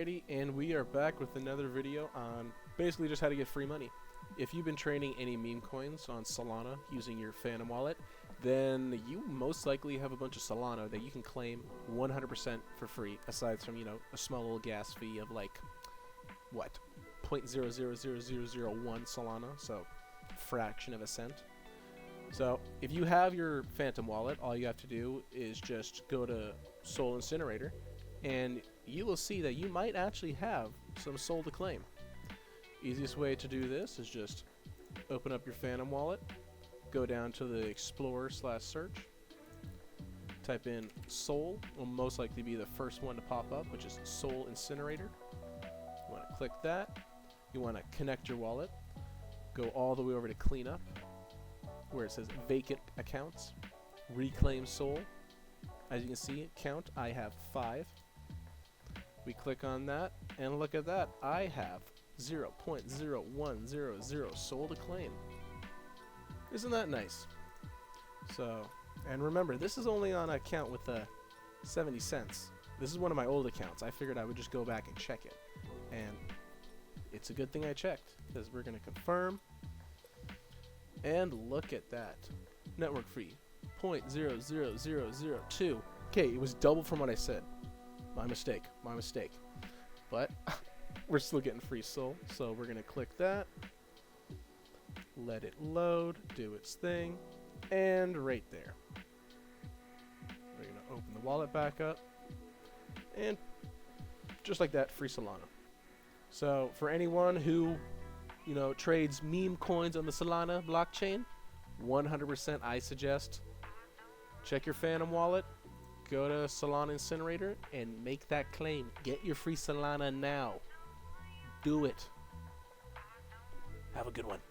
Alrighty, and we are back with another video on basically just how to get free money. If you've been trading any meme coins on Solana using your Phantom wallet, then you most likely have a bunch of Solana that you can claim 100% for free, aside from, you know, a small little gas fee of like, what, 0.000001 Solana, so fraction of a cent. So if you have your Phantom wallet, all you have to do is just go to Sol Incinerator, and you will see that you might actually have some Sol to claim. Easiest way to do this is just open up your Phantom wallet, go down to the Explorer/search, type in Sol, will most likely be the first one to pop up, which is Sol Incinerator. You want to click that. You want to connect your wallet, go all the way over to Cleanup, where it says Vacant Accounts, Reclaim Sol. As you can see, count, I have 5. We click on that, and look at that, I have 0.0100 Sol to claim. Isn't that nice? So, and remember, this is only on an account with 70 cents. This is one of my old accounts. I figured I would just go back and check it. And it's a good thing I checked, because we're going to confirm. And look at that. Network fee, 0.00002. Okay, it was double from what I said. My mistake, my mistake. But we're still getting free Sol, so we're gonna click that, let it load, do its thing, and right there. We're gonna open the wallet back up, and just like that, free Solana. So for anyone who, you know, trades meme coins on the Solana blockchain, 100% I suggest check your Phantom wallet, go to Solana Incinerator, and make that claim. Get your free Solana now. Do it. Have a good one.